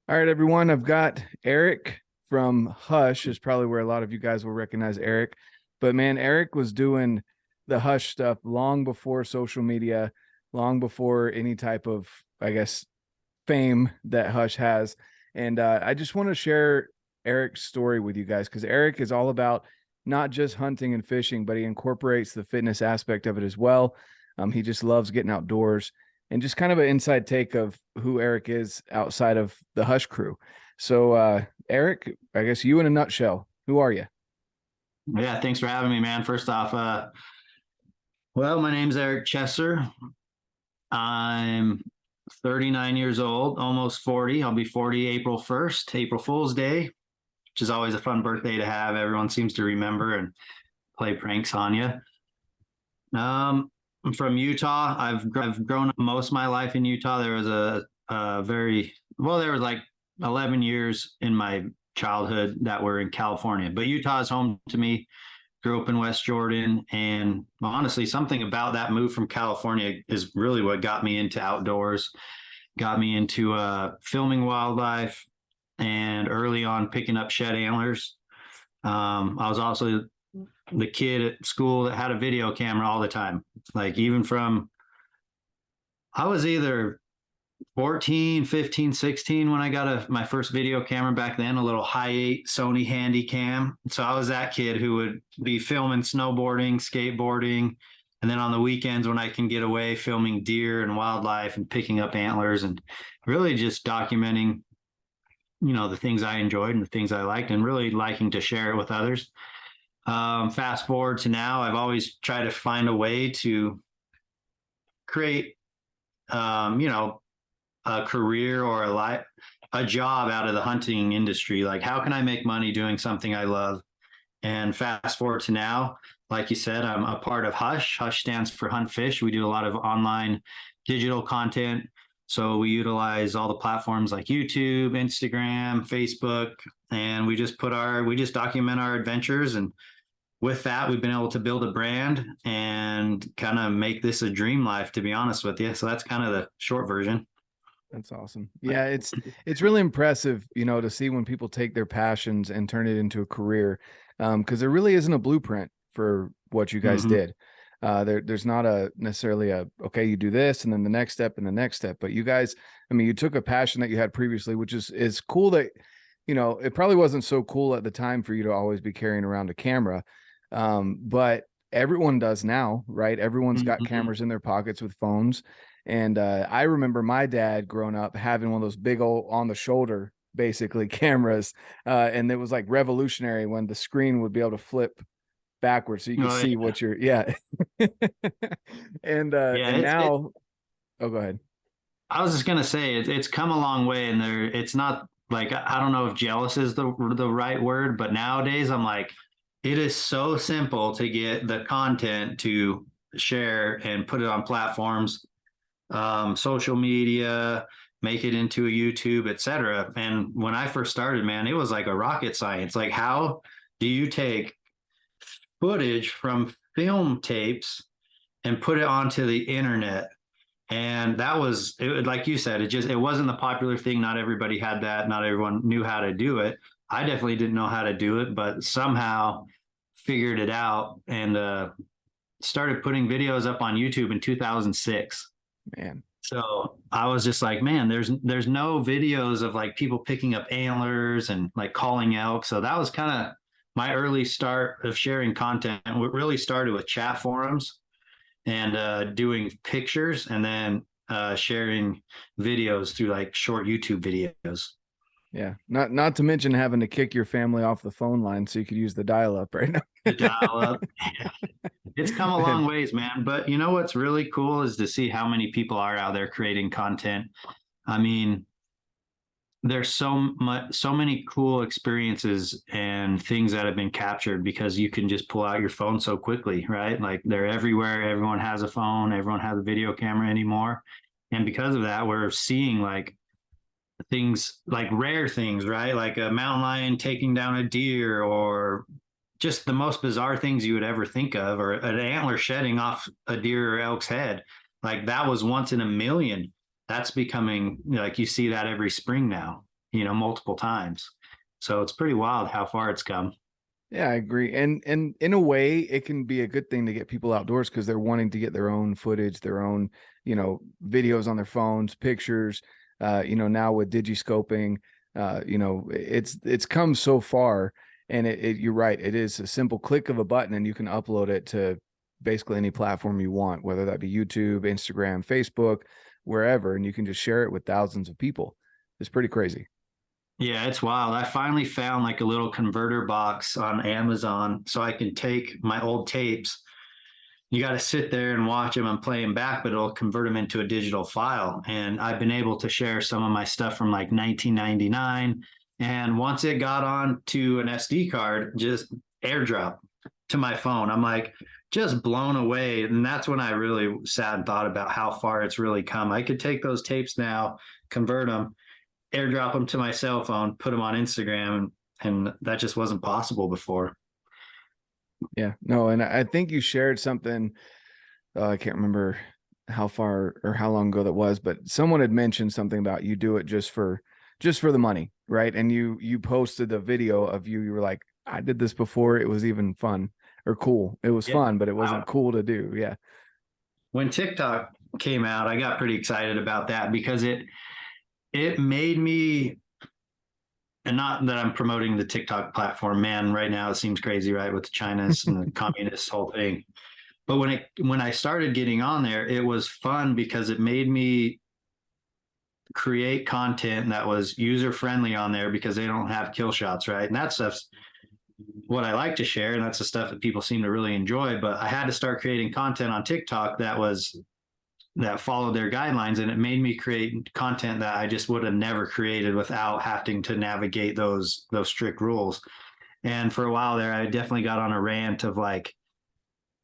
All right, everyone. I've got Eric from Hush, is probably where a lot of you guys will recognize Eric. But man, Eric was doing the Hush stuff long before social media, long before any type of, I guess, fame that Hush has. And I just want to share Eric's story with you guys because Eric is all about not just hunting and fishing, but he incorporates the fitness aspect of it as well. He just loves getting outdoors and just kind of an inside take of who Eric is outside of the Hush crew. So, Eric, I guess you in a nutshell, who are you? Yeah, thanks for having me, man. First off, well, my name's Eric Chesser. I'm 39 years old, almost 40. I'll be 40 April 1st, April Fool's Day, which is always a fun birthday to have. Everyone seems to remember and play pranks on you. I'm from Utah. I've grown up most of my life in Utah. There was there was like 11 years in my childhood that were in California, but Utah is home to me. Grew up in West Jordan, and honestly, something about that move from California is really what got me into outdoors, got me into filming wildlife, and early on picking up shed antlers. I was also the kid at school that had a video camera all the time. Like even from I was either 14, 15, 16 when I got my first video camera back then, a little Hi8 Sony Handycam. So I was that kid who would be filming snowboarding, skateboarding, and then on the weekends when I can get away, filming deer and wildlife and picking up antlers and really just documenting, the things I enjoyed and the things I liked and really liking to share it with others. Fast forward to now, I've always tried to find a way to create, a career or a job out of the hunting industry. Like, how can I make money doing something I love? And fast forward to now, like you said, I'm a part of Hush. Hush stands for Hunt Fish. We do a lot of online digital content. So we utilize all the platforms like YouTube, Instagram, Facebook, and we just document our adventures. And with that, we've been able to build a brand and kind of make this a dream life, to be honest with you. So that's kind of the short version. That's awesome. Yeah, it's really impressive, to see when people take their passions and turn it into a career. Because there really isn't a blueprint for what you guys Mm-hmm. did. There's not necessarily okay, you do this and then the next step and the next step. But you guys, I mean, you took a passion that you had previously, which is cool that, it probably wasn't so cool at the time for you to always be carrying around a camera. But everyone does now, right? Everyone's got Mm-hmm. cameras in their pockets with phones. And I remember my dad growing up having one of those big old on the shoulder, basically cameras. And it was like revolutionary when the screen would be able to flip backwards so you could Oh, see yeah. what you're, yeah. Yeah, And now, oh, go ahead. I was just gonna say it's come a long way, and it's not like I don't know if jealous is the right word, but nowadays I'm like, it is so simple to get the content to share and put it on platforms, social media, make it into a YouTube, etc. And when I first started, man, it was like a rocket science. Like, how do you take footage from film tapes and put it onto the internet? And that was it, like you said, it wasn't the popular thing. Not everybody had that. Not everyone knew how to do it. I definitely didn't know how to do it, but somehow figured it out and started putting videos up on YouTube in 2006. Man. So I was just like, man, there's no videos of like people picking up antlers and like calling elk. So that was kind of my early start of sharing content. And what really started with chat forums and doing pictures and then sharing videos through like short YouTube videos. Yeah. Not to mention having to kick your family off the phone line so you could use the dial up right now. The dial up. It's come a Man. long ways, man. But you know what's really cool is to see how many people are out there creating content. I mean, there's so many cool experiences and things that have been captured because you can just pull out your phone so quickly, right? Like they're everywhere. Everyone has a phone, everyone has a video camera anymore. And because of that, we're seeing like things like rare things, right? Like a mountain lion taking down a deer or just the most bizarre things you would ever think of, or an antler shedding off a deer or elk's head. Like that was once in a million. That's becoming like you see that every spring now. multiple times. So it's pretty wild how far it's come. Yeah, I agree. And in a way, it can be a good thing to get people outdoors because they're wanting to get their own footage, their own, videos on their phones, pictures. Now with digiscoping, it's come so far. And you're right, it is a simple click of a button and you can upload it to basically any platform you want, whether that be YouTube, Instagram, Facebook, wherever, and you can just share it with thousands of people. It's pretty crazy. Yeah, it's wild. I finally found like a little converter box on Amazon so I can take my old tapes. You got to sit there and watch them and play them back, but it'll convert them into a digital file. And I've been able to share some of my stuff from like 1999. And once it got on to an SD card, just airdrop to my phone. I'm like just blown away. And that's when I really sat and thought about how far it's really come. I could take those tapes now, convert them, airdrop them to my cell phone, put them on Instagram, and that just wasn't possible before. Yeah, no, and I think you shared something. I can't remember how far or how long ago that was, but someone had mentioned something about you do it just for the money, right? And you posted a video of you. You were like, I did this before. It was even fun or cool. It was Yeah. fun, but it wasn't cool to do. Yeah. When TikTok came out, I got pretty excited about that because it made me, and not that I'm promoting the TikTok platform, man, right now it seems crazy, right, with the China's and the communist whole thing. But when I started getting on there, it was fun because it made me create content that was user friendly on there because they don't have kill shots, right? And that stuff's what I like to share, and that's the stuff that people seem to really enjoy. But I had to start creating content on TikTok that followed their guidelines, and it made me create content that I just would have never created without having to navigate those strict rules. And for a while there, I definitely got on a rant of like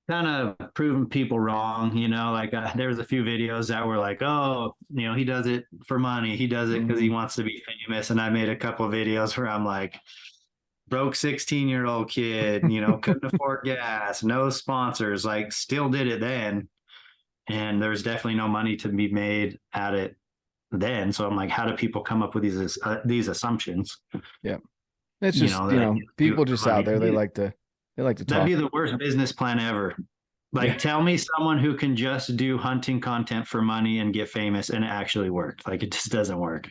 kind of proving people wrong, like there was a few videos that were like, oh, he does it for money, he does it because he wants to be famous. And I made a couple of videos where I'm like, broke 16-year-old kid, couldn't afford gas, no sponsors, like still did it then. And there's definitely no money to be made at it then. So I'm like, how do people come up with these assumptions? Yeah. It's just, people just out there, they like to That'd talk. be the worst business plan ever. Like, tell me someone who can just do hunting content for money and get famous and it actually worked. Like, it just doesn't work.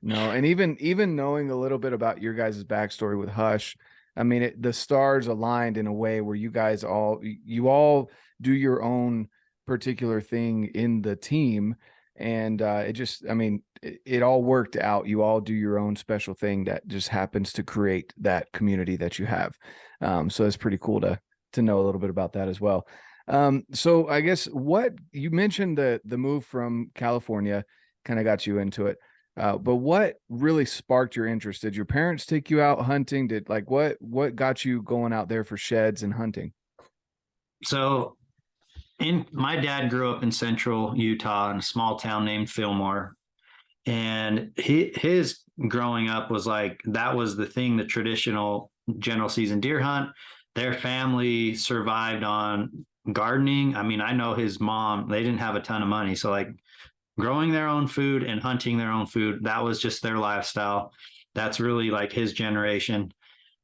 No, and even knowing a little bit about your guys' backstory with Hush, I mean, the stars aligned in a way where you all do your own particular thing in the team, and it all worked out. You all do your own special thing that just happens to create that community that you have. So it's pretty cool to know a little bit about that as well. So I guess what you mentioned, the move from California kind of got you into it. But what really sparked your interest? Did your parents take you out hunting? What got you going out there for sheds and hunting? So my dad grew up in central Utah in a small town named Fillmore. And his growing up was like, that was the thing, the traditional general season deer hunt. Their family survived on gardening. I mean, I know his mom, they didn't have a ton of money. So like growing their own food and hunting their own food, that was just their lifestyle. That's really like his generation.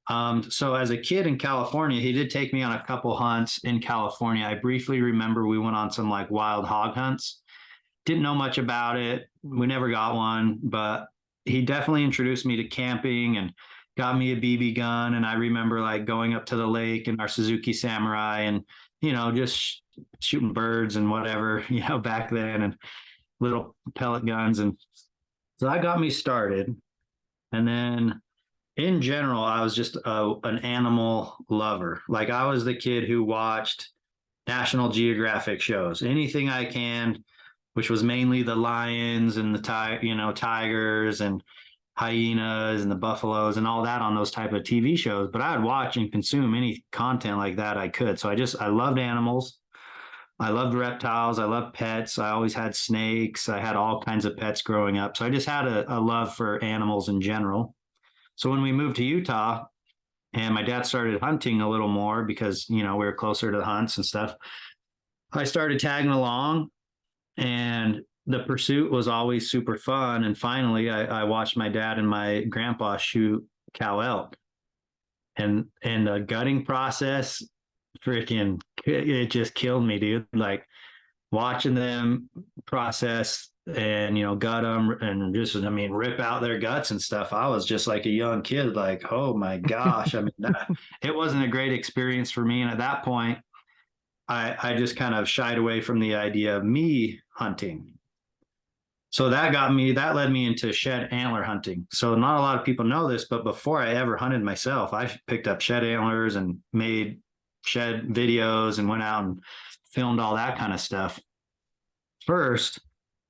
So as a kid in California, he did take me on a couple hunts in California. I briefly remember we went on some like wild hog hunts. Didn't know much about it. We never got one, but he definitely introduced me to camping and got me a BB gun. And I remember like going up to the lake in our Suzuki Samurai and, just shooting birds and whatever, back then, and little pellet guns. And so that got me started. And then in general, I was just an animal lover. Like I was the kid who watched National Geographic shows, anything I can, which was mainly the lions and the tigers and hyenas and the buffaloes and all that on those type of TV shows. But I'd watch and consume any content like that I could. So I loved animals. I loved reptiles. I loved pets. I always had snakes. I had all kinds of pets growing up. So I just had a love for animals in general. So when we moved to Utah and my dad started hunting a little more because, we were closer to the hunts and stuff, I started tagging along. And the pursuit was always super fun. And finally, I watched my dad and my grandpa shoot cow elk, and the gutting process, freaking, it just killed me, dude. Like watching them process and gut them and just, I mean, rip out their guts and stuff. I was just like a young kid, like, oh my gosh. I mean, it wasn't a great experience for me. And at that point, I just kind of shied away from the idea of me hunting. So that led me into shed antler hunting. So not a lot of people know this, but before I ever hunted myself, I picked up shed antlers and made shed videos and went out and filmed all that kind of stuff first,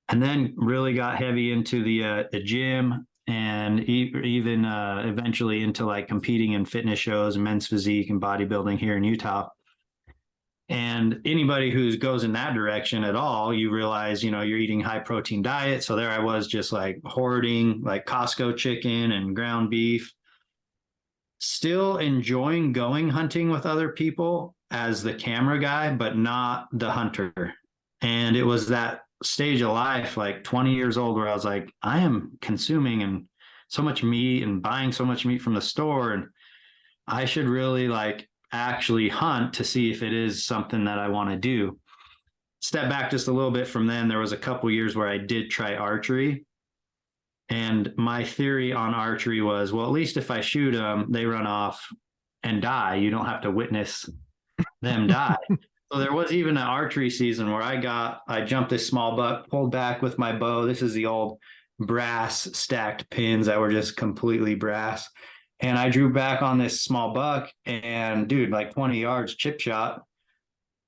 and then really got heavy into the gym, and even eventually into like competing in fitness shows and men's physique and bodybuilding here in Utah. And anybody who goes in that direction at all, you realize, you're eating high protein diet. So there I was, just like hoarding like Costco chicken and ground beef, still enjoying going hunting with other people as the camera guy, but not the hunter. And it was that stage of life, like 20 years old, where I was like, I am consuming and so much meat and buying so much meat from the store, and I should really like actually hunt to see if it is something that I want to do. Step back just a little bit from then, there was a couple years where I did try archery. And my theory on archery was, well, at least if I shoot them, they run off and die. You don't have to witness them die. So there was even an archery season where I jumped this small buck, pulled back with my bow. This is the old brass stacked pins that were just completely brass. And I drew back on this small buck, and dude, like 20 yards chip shot,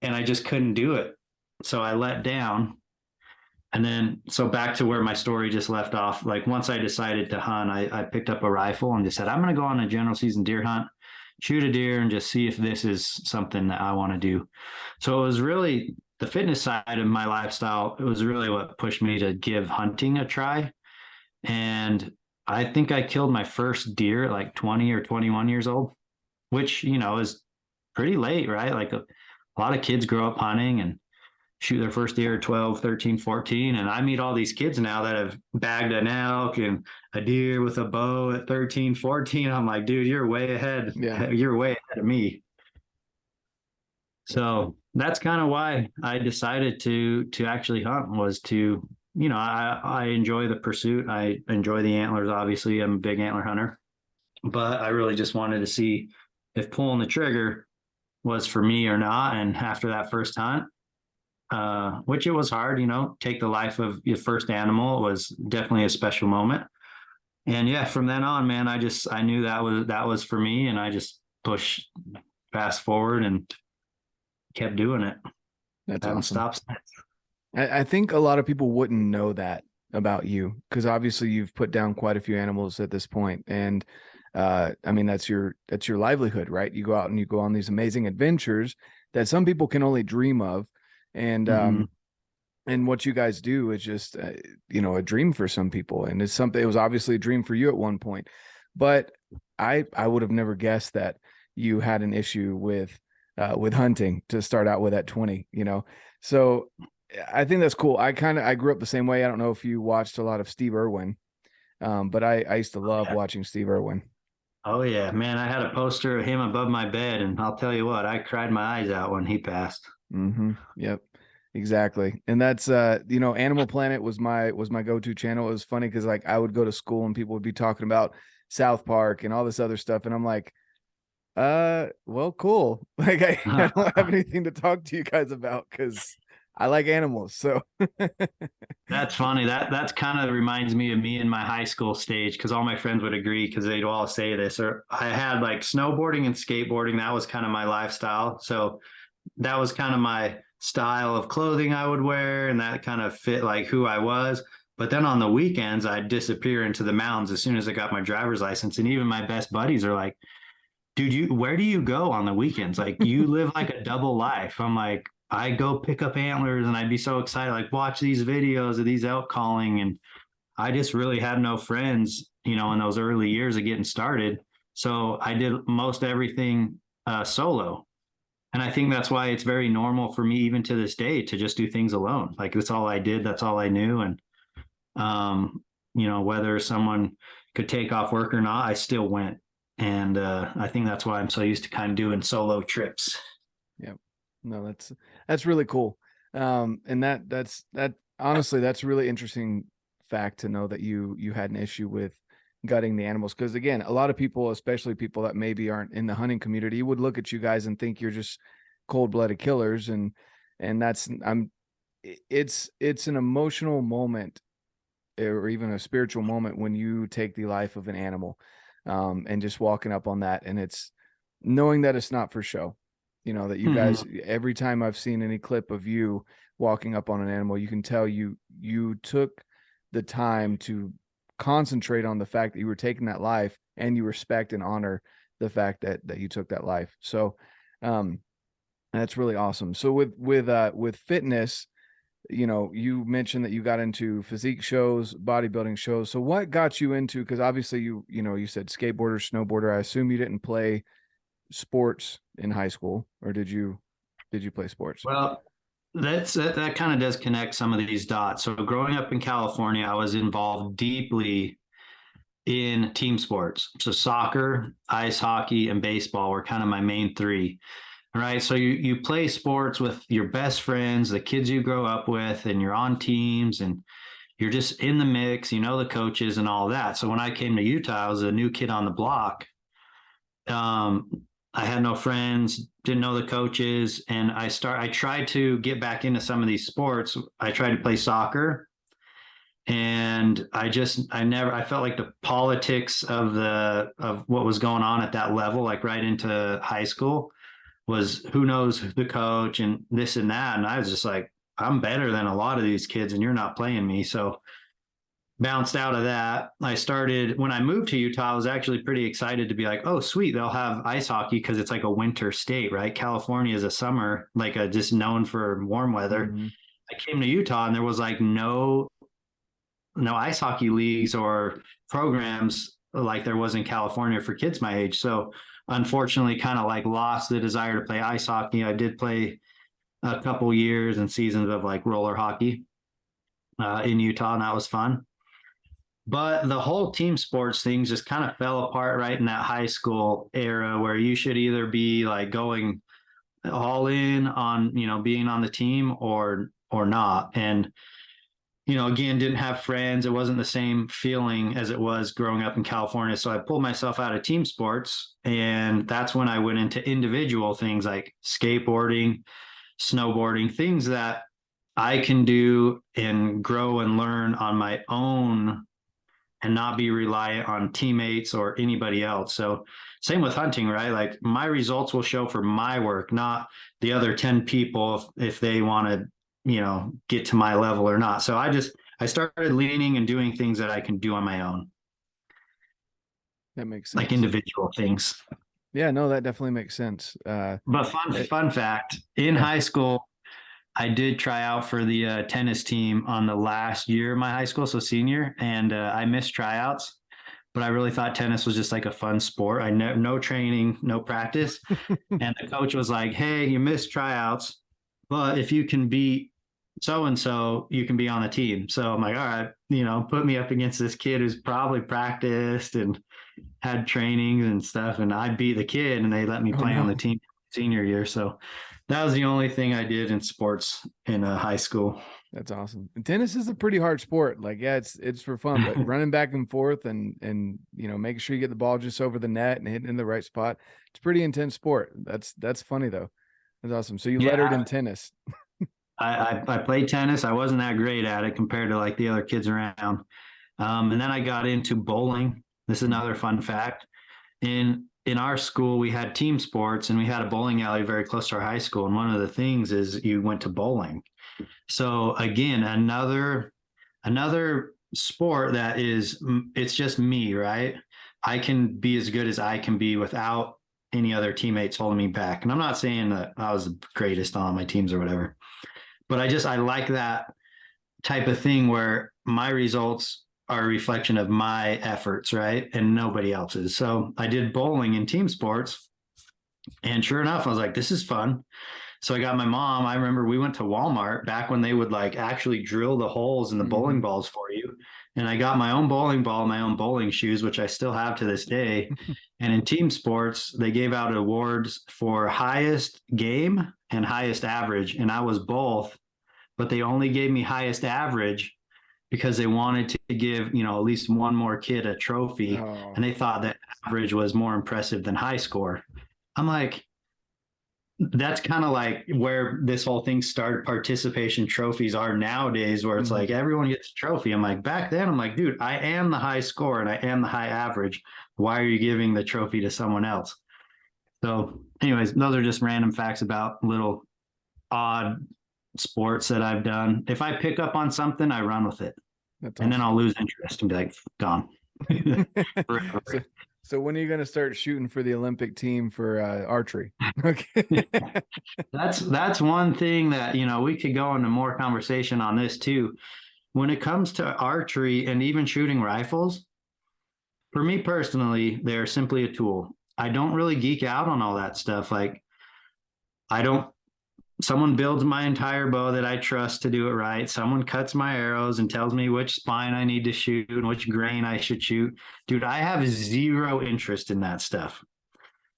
and I just couldn't do it. So I let down. And then, so back to where my story just left off, like once I decided to hunt, I picked up a rifle and just said, I'm going to go on a general season deer hunt, shoot a deer, and just see if this is something that I want to do. So it was really the fitness side of my lifestyle. It was really what pushed me to give hunting a try. And I think I killed my first deer at like 20 or 21 years old, which, is pretty late, right? Like a lot of kids grow up hunting and shoot their first deer at 12, 13, 14. And I meet all these kids now that have bagged an elk and a deer with a bow at 13, 14. I'm like, dude, you're way ahead. Yeah. You're way ahead of me. So that's kind of why I decided to actually hunt, was to, I enjoy the pursuit. I enjoy the antlers. Obviously, I'm a big antler hunter, but I really just wanted to see if pulling the trigger was for me or not. And after that first hunt, which it was hard, take the life of your first animal, was definitely a special moment. And yeah, from then on, man, I knew that was for me, and I just pushed fast forward and kept doing it. That's awesome. Stopped. I think a lot of people wouldn't know that about you, because obviously you've put down quite a few animals at this point. And I mean, that's your livelihood, right? You go out and you go on these amazing adventures that some people can only dream of. And and what you guys do is just a dream for some people, and it's something. It was obviously a dream for you at one point, but I would have never guessed that you had an issue with hunting to start out with at 20. So I think that's cool. I grew up the same way. I don't know if you watched a lot of Steve Irwin, but I used to love watching Steve Irwin. Oh yeah, man! I had a poster of him above my bed, and I'll tell you what, I cried my eyes out when he passed. Yep, exactly. And that's Animal Planet was my go-to channel. It was funny because like I would go to school and people would be talking about South Park and all this other stuff, and I'm like, well, cool. Like I don't have anything to talk to you guys about because I like animals. So That's funny. That's kind of reminds me of me in my high school stage, because all my friends would agree, because they'd all say this. Or I had like snowboarding and skateboarding. That was kind of my lifestyle. So that was kind of my style of clothing I would wear, and that kind of fit like who I was. But then on the weekends, I'd disappear into the mountains as soon as I got my driver's license. And even my best buddies are like, dude, where do you go on the weekends? Like, you live like a double life. I'm like, I go pick up antlers, and I'd be so excited, like watch these videos of these elk calling. And I just really had no friends, in those early years of getting started. So I did most everything solo. And I think that's why it's very normal for me, even to this day, to just do things alone. Like that's all I did. That's all I knew. And, whether someone could take off work or not, I still went. And I think that's why I'm so used to kind of doing solo trips. Yeah. No, that's really cool. And that's honestly, that's a really interesting fact to know that you had an issue with gutting the animals. Cause again, a lot of people, especially people that maybe aren't in the hunting community, would look at you guys and think you're just cold-blooded killers. And it's an emotional moment or even a spiritual moment when you take the life of an animal, and just walking up on that. And it's knowing that it's not for show, that you guys, every time I've seen any clip of you walking up on an animal, you can tell you took the time to concentrate on the fact that you were taking that life, and you respect and honor the fact that you took that life. So, that's really awesome. So with fitness, you mentioned that you got into physique shows, bodybuilding shows. So what got you into, because obviously you said skateboarder, snowboarder. I assume you didn't play sports in high school, or did you play sports? Well, that kind of does connect some of these dots. So growing up in California, I was involved deeply in team sports. So soccer, ice hockey, and baseball were kind of my main three. Right. So you play sports with your best friends, the kids you grow up with, and you're on teams and you're just in the mix, the coaches and all that. So when I came to Utah, I was a new kid on the block. I had no friends, didn't know the coaches. And I tried to get back into some of these sports. I tried to play soccer, and I felt like the politics of what was going on at that level, like right into high school, was who knows the coach and this and that. And I was just like, I'm better than a lot of these kids and you're not playing me. So bounced out of that. When I moved to Utah, I was actually pretty excited to be like, oh, sweet, they'll have ice hockey because it's like a winter state, right? California is a summer, like just known for warm weather. Mm-hmm. I came to Utah and there was like no ice hockey leagues or programs like there was in California for kids my age. So unfortunately kind of like lost the desire to play ice hockey. I did play a couple years and seasons of like roller hockey in Utah, and that was fun. But the whole team sports thing just kind of fell apart right in that high school era, where you should either be like going all in on, being on the team or not. And again, didn't have friends. It wasn't the same feeling as it was growing up in California. So I pulled myself out of team sports. And that's when I went into individual things like skateboarding, snowboarding, things that I can do and grow and learn on my own and not be reliant on teammates or anybody else. So same with hunting, right? Like my results will show for my work, not the other 10 people if they want to get to my level or not. So I started leaning and doing things that I can do on my own. That makes sense. Like individual things. Yeah, no, that definitely makes sense. But fun fact, in high school, I did try out for the tennis team on the last year of my high school, so senior, and I missed tryouts. But I really thought tennis was just like a fun sport. I no training, no practice. And the coach was like, hey, you missed tryouts, but if you can beat so-and-so, you can be on the team. So I'm like, all right, put me up against this kid who's probably practiced and had training and stuff. And I beat the kid and they let me play on the team senior year. So that was the only thing I did in sports in high school. That's awesome. And tennis is a pretty hard sport. Like, yeah, it's for fun, but running back and forth and making sure you get the ball just over the net and hitting in the right spot. It's a pretty intense sport. That's funny though. That's awesome. So you lettered in tennis. I played tennis. I wasn't that great at it compared to like the other kids around. And then I got into bowling. This is another fun fact. In our school, we had team sports and we had a bowling alley very close to our high school. And one of the things is you went to bowling. So again, another sport that it's just me, right? I can be as good as I can be without any other teammates holding me back. And I'm not saying that I was the greatest on my teams or whatever, but I like that type of thing where my results are a reflection of my efforts, right? And nobody else's. So I did bowling in team sports And sure enough, I was like, this is fun. So I got my mom. I remember we went to Walmart back when they would like actually drill the holes in the bowling balls for you. And I got my own bowling ball, my own bowling shoes, which I still have to this day. And in team sports, they gave out awards for highest game and highest average. And I was both, but they only gave me highest average because they wanted to give, you know, at least one more kid a trophy. Oh. And they thought that average was more impressive than high score. I'm like, that's kind of like where this whole thing started. Participation trophies are nowadays, where it's like everyone gets a trophy. I'm like, back then, I'm like, dude, I am the high score and I am the high average. Why are you giving the trophy to someone else? So, anyways, those are just random facts about little odd sports that I've done. If I pick up on something, I run with it. That's and awesome. then I'll lose interest and be like, gone. So when are you going to start shooting for the Olympic team for archery? Okay. That's one thing that, you know, we could go into more conversation on this too. When it comes to archery and even shooting rifles, for me personally, they're simply a tool. I don't really geek out on all that stuff. Like, I don't, someone builds my entire bow that I trust to do it right. Someone cuts my arrows and tells me which spine I need to shoot and which grain I should shoot. Dude, I have zero interest in that stuff.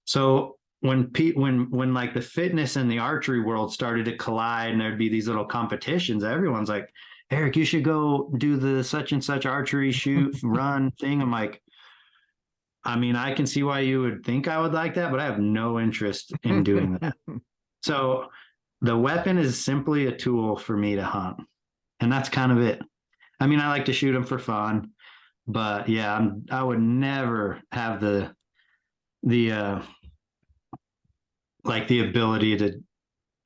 So when like the fitness and the archery world started to collide and there'd be these little competitions, everyone's like, Eric, you should go do the such and such archery shoot run thing. I'm like, I mean, I can see why you would think I would like that, but I have no interest in doing that. So the weapon is simply a tool for me to hunt. And that's kind of it. I mean, I like to shoot them for fun, but yeah, I would never have the like the ability to,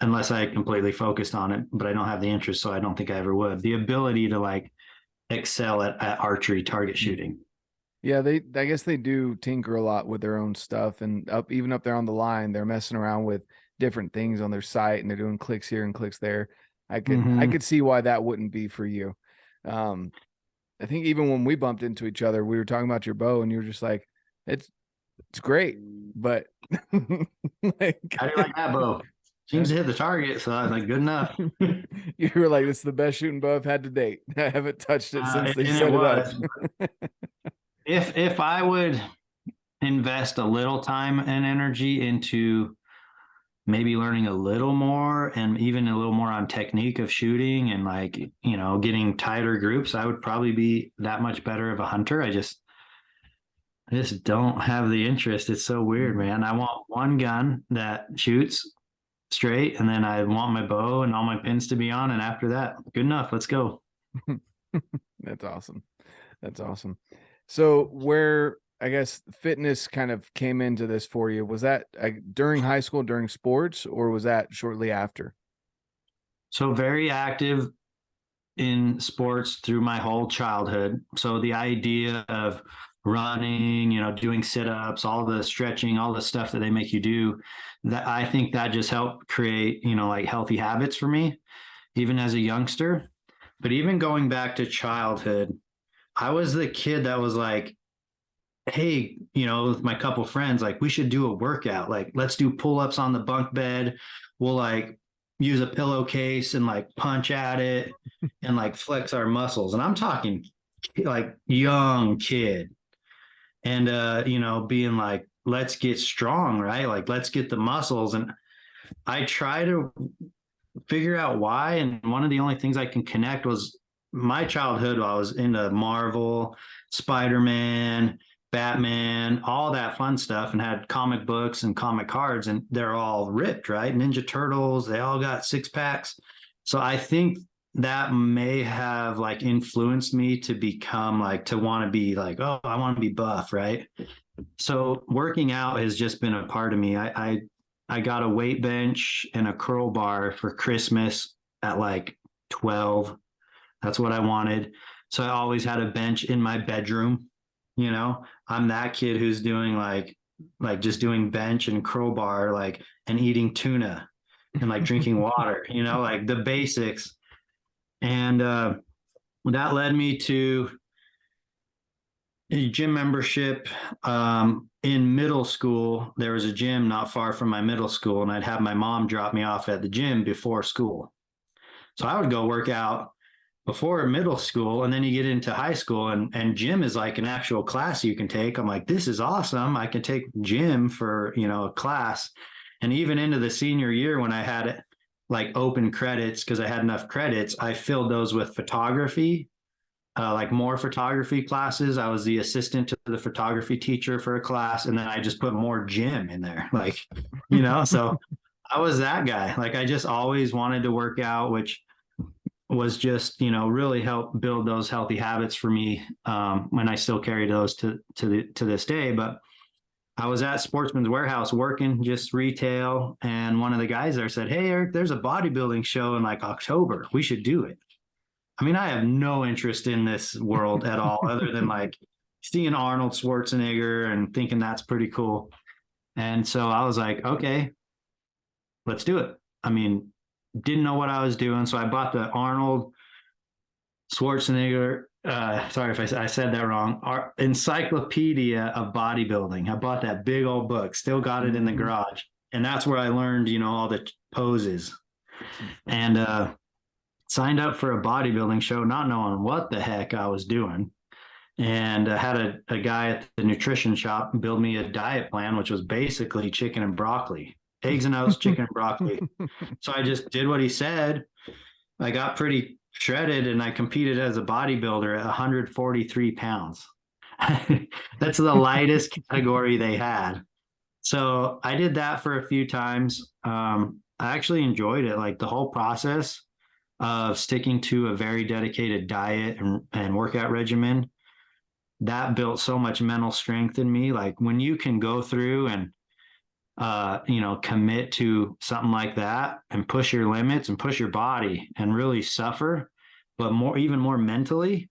unless I completely focused on it, but I don't have the interest, so I don't think I ever would. The ability to like excel at archery target shooting. Yeah, I guess they do tinker a lot with their own stuff, and even up there on the line, they're messing around with different things on their site, and they're doing clicks here and clicks there. I could see why that wouldn't be for you. I think even when we bumped into each other, we were talking about your bow, and you were just like, it's great, but like, how do you like that bow? Seems to hit the target, so I was like, good enough. You were like, "This is the best shooting bow I've had to date. I haven't touched it since they set it up." If I would invest a little time and energy into maybe learning a little more and even a little more on technique of shooting and like, you know, getting tighter groups, I would probably be that much better of a hunter. I just don't have the interest. It's so weird, man. I want one gun that shoots straight, and then I want my bow and all my pins to be on. And after that, good enough. Let's go. That's awesome. That's awesome. So where, I guess, fitness kind of came into this for you, was that during high school, during sports, or was that shortly after? So very active in sports through my whole childhood. So the idea of running, you know, doing sit-ups, all the stretching, all the stuff that they make you do, that I think that just helped create, you know, like healthy habits for me, even as a youngster. But even going back to childhood, I was the kid that was like, hey, you know, with my couple friends, like, we should do a workout. Like, let's do pull-ups on the bunk bed. We'll like use a pillowcase and like punch at it and like flex our muscles. And I'm talking like young kid. And you know, being like, let's get strong, right? Like, let's get the muscles. And I try to figure out why. And one of the only things I can connect was my childhood. I was into Marvel, Spider-Man, Batman, all that fun stuff, and had comic books and comic cards, and they're all ripped, right? Ninja Turtles, they all got six packs. So I think that may have like influenced me to become like, to want to be like, oh, I want to be buff, right? So working out has just been a part of me. I got a weight bench and a curl bar for Christmas at like 12. That's what I wanted. So I always had a bench in my bedroom. You know, I'm that kid who's doing like just doing bench and curl bar, like, and eating tuna and like drinking water, you know, like the basics. And that led me to a gym membership. In middle school, there was a gym not far from my middle school, and I'd have my mom drop me off at the gym before school. So I would go work out before middle school, and then you get into high school, and gym is like an actual class you can take. I'm like, this is awesome. I can take gym for, a class. And even into the senior year, when I had it like open credits, because I had enough credits, I filled those with photography, like more photography classes. I was the assistant to the photography teacher for a class, and then I just put more gym in there, like, so I was that guy. Like, I just always wanted to work out, which was just, really helped build those healthy habits for me, when I still carry those to this day. But I was at Sportsman's Warehouse working just retail, and one of the guys there said, "Hey, Eric, there's a bodybuilding show in like October. We should do it." I mean, I have no interest in this world at all, other than like seeing Arnold Schwarzenegger and thinking that's pretty cool. And so I was like, okay, let's do it. I mean, didn't know what I was doing. So I bought the Arnold Schwarzenegger, sorry if I said that wrong, our Encyclopedia of Bodybuilding. I bought that big old book, still got it in the garage. And that's where I learned, all the poses. And signed up for a bodybuilding show, not knowing what the heck I was doing. And I had a guy at the nutrition shop build me a diet plan, which was basically chicken and broccoli, eggs and oats, chicken and broccoli. So I just did what he said. I got pretty shredded, and I competed as a bodybuilder at 143 pounds. That's the lightest category they had. So I did that for a few times. I actually enjoyed it, like the whole process of sticking to a very dedicated diet and workout regimen. That built so much mental strength in me. Like, when you can go through and commit to something like that and push your limits and push your body and really suffer, but even more mentally,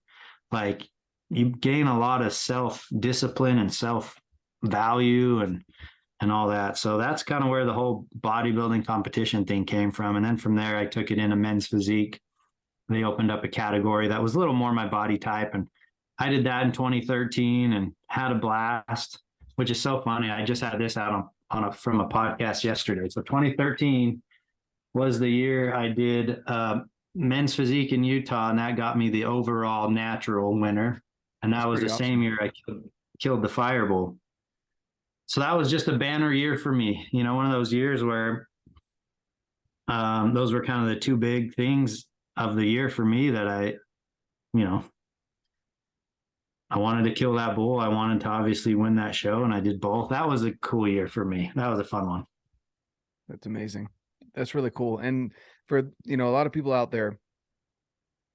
like, you gain a lot of self-discipline and self-value and all that. So that's kind of where the whole bodybuilding competition thing came from. And then from there, I took it into men's physique. They opened up a category that was a little more my body type, and I did that in 2013 and had a blast, which is so funny. I just had this out from a podcast yesterday. So 2013 was the year I did men's physique in Utah, and that got me the overall natural winner. And that was the same year I killed the Fireball. So that was just a banner year for me. One of those years where those were kind of the two big things of the year for me, that I wanted to kill that bull. I wanted to obviously win that show, and I did both. That was a cool year for me. That was a fun one. That's amazing. That's really cool. And for, a lot of people out there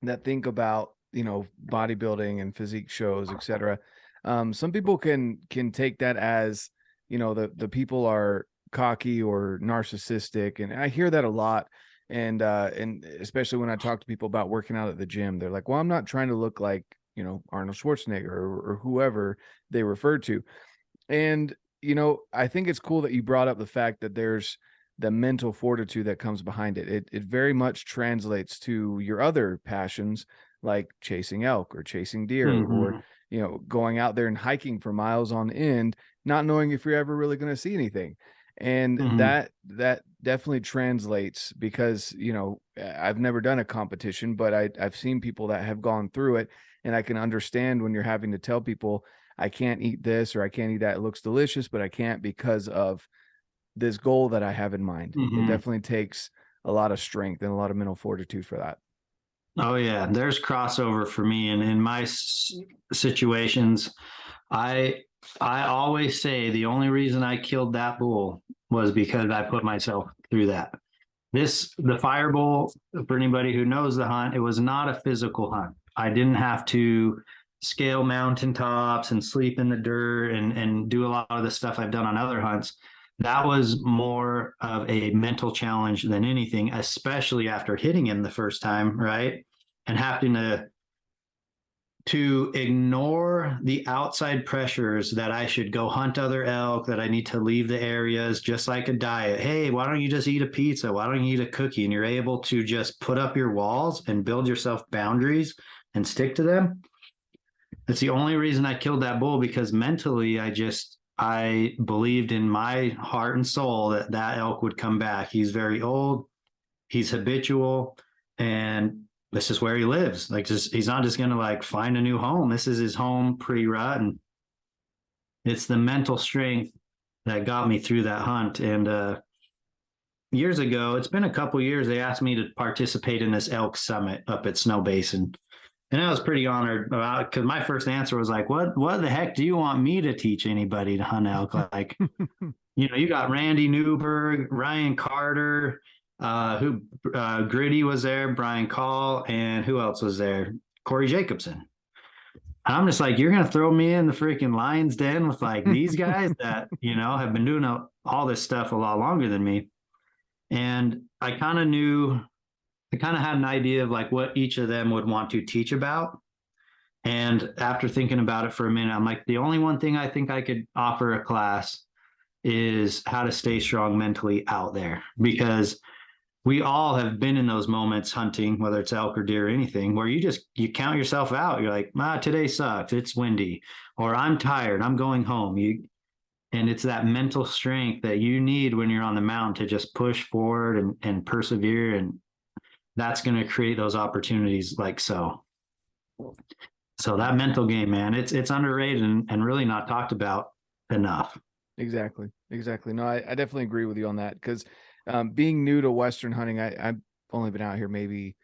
that think about, bodybuilding and physique shows, etc. Some people can take that as, the people are cocky or narcissistic. And I hear that a lot. And especially when I talk to people about working out at the gym, they're like, well, I'm not trying to look like, Arnold Schwarzenegger or whoever they refer to. And, I think it's cool that you brought up the fact that there's the mental fortitude that comes behind it. It very much translates to your other passions, like chasing elk or chasing deer, or, going out there and hiking for miles on end, not knowing if you're ever really going to see anything. And that definitely translates, because, I've never done a competition, but I've seen people that have gone through it, and I can understand when you're having to tell people, I can't eat this or I can't eat that. It looks delicious, but I can't because of this goal that I have in mind. It definitely takes a lot of strength and a lot of mental fortitude for that. Oh yeah, there's crossover for me, and in my situations, I always say the only reason I killed that bull was because I put myself through that. The Fireball, for anybody who knows the hunt, it was not a physical hunt. I didn't have to scale mountaintops and sleep in the dirt and do a lot of the stuff I've done on other hunts. That was more of a mental challenge than anything, especially after hitting him the first time, right? And having to ignore the outside pressures that I should go hunt other elk, that I need to leave the areas, just like a diet. Hey, why don't you just eat a pizza? Why don't you eat a cookie? And you're able to just put up your walls and build yourself boundaries and stick to them. It's the only reason I killed that bull, because mentally I believed in my heart and soul that that elk would come back. He's very old, he's habitual, and this is where he lives. Like, just he's not just gonna like find a new home. This is his home pre-rut, and it's the mental strength that got me through that hunt. And years ago, it's been a couple years, they asked me to participate in this elk summit up at Snow Basin. And I was pretty honored about it, because my first answer was like, what the heck do you want me to teach anybody to hunt elk? Like, you got Randy Newberg, Ryan Carter, Gritty was there, Brian Call, and who else was there? Corey Jacobson. I'm just like, you're going to throw me in the freaking lion's den with like these guys that, have been doing all this stuff a lot longer than me. And I kind of had an idea of like what each of them would want to teach about. And after thinking about it for a minute, I'm like, the only one thing I think I could offer a class is how to stay strong mentally out there, because we all have been in those moments hunting, whether it's elk or deer or anything, where you count yourself out. You're like, today sucks, it's windy, or I'm tired, I'm going home. And it's that mental strength that you need when you're on the mountain to just push forward and persevere. And that's going to create those opportunities like so. So that mental game, man, it's underrated and really not talked about enough. Exactly. No, I definitely agree with you on that, because being new to Western hunting, I've only been out here maybe,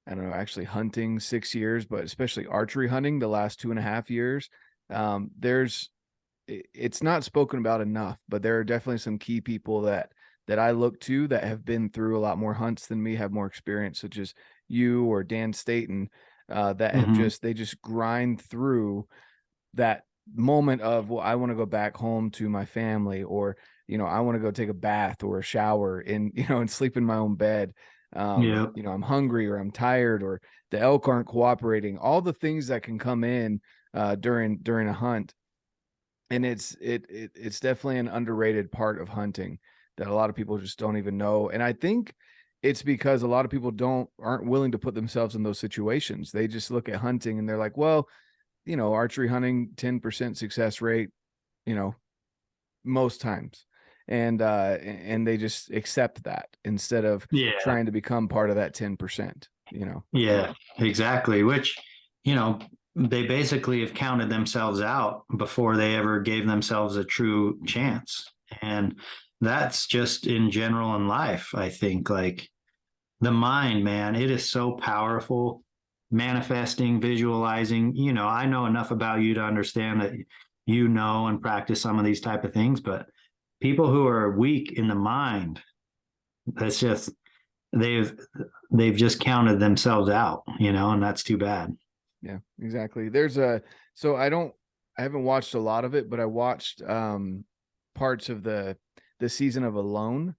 I don't know, actually hunting 6 years, but especially archery hunting the last 2.5 years. It's not spoken about enough, but there are definitely some key people that I look to that have been through a lot more hunts than me, have more experience, such as you or Dan Staten, that have they just grind through that moment of, well, I want to go back home to my family, or, I want to go take a bath or a shower and, and sleep in my own bed. I'm hungry, or I'm tired, or the elk aren't cooperating, all the things that can come in during a hunt. And it's definitely an underrated part of hunting that a lot of people just don't even know. And I think it's because a lot of people aren't willing to put themselves in those situations. They just look at hunting and they're like, well, archery hunting, 10% success rate, most times. And they just accept that instead of trying to become part of that 10%, Yeah, exactly. Which, they basically have counted themselves out before they ever gave themselves a true chance. And that's just in general in life. I think like the mind, man, it is so powerful. Manifesting, visualizing, I know enough about you to understand that and practice some of these type of things, but people who are weak in the mind, that's just they've just counted themselves out, and that's too bad. Yeah, exactly. So I haven't watched a lot of it, but I watched parts of the season of Alone,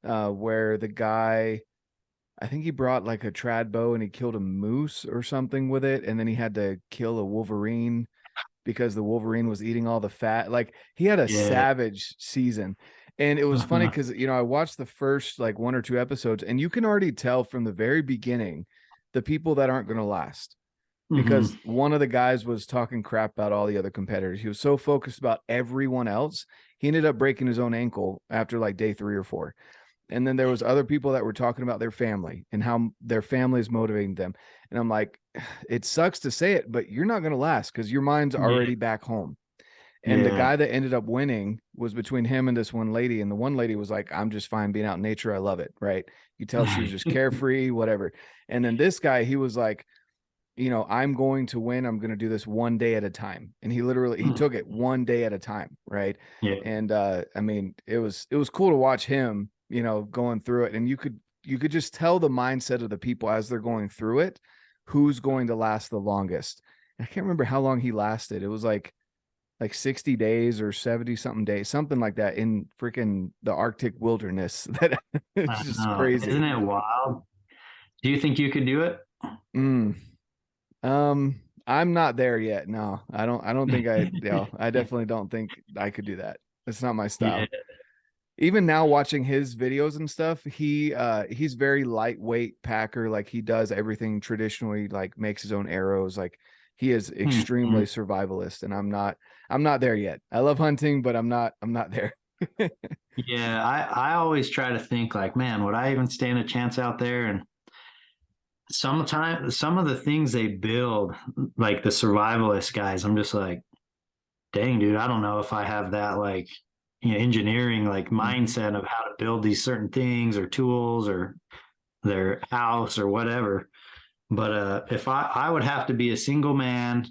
where the guy, I think he brought like a trad bow and he killed a moose or something with it, and then he had to kill a wolverine because the wolverine was eating all the fat. Like, he had a savage season. And it was funny because, I watched the first like 1 or 2 episodes, and you can already tell from the very beginning the people that aren't going to last, because one of the guys was talking crap about all the other competitors. He was so focused about everyone else. He ended up breaking his own ankle after like day 3 or 4. And then there was other people that were talking about their family and how their family is motivating them. And I'm like, it sucks to say it, but you're not going to last because your mind's already back home. And the guy that ended up winning was between him and this one lady. And the one lady was like, I'm just fine being out in nature. I love it. Right. You tell she was just carefree, whatever. And then this guy, he was like, I'm going to win. I'm going to do this one day at a time. And he took it one day at a time. Right. Yeah. And I mean, it was cool to watch him, going through it. And you could just tell the mindset of the people as they're going through it, who's going to last the longest. I can't remember how long he lasted. It was like 60 days or 70 something days, something like that, in freaking the Arctic wilderness. That it's just crazy. Isn't it wild? Do you think you could do it? I'm not there yet. No, I don't think I definitely don't think I could do that. It's not my style. Yeah. Even now watching his videos and stuff, he's very lightweight packer. Like, he does everything traditionally, like makes his own arrows. Like, he is extremely survivalist, and I'm not there yet. I love hunting, but I'm not there. Yeah, I always try to think like, man, would I even stand a chance out there? And sometimes some of the things they build, like the survivalist guys, I'm just like, dang, dude, I don't know if I have that like, engineering like mindset of how to build these certain things or tools or their house or whatever. But if I would have to be a single man,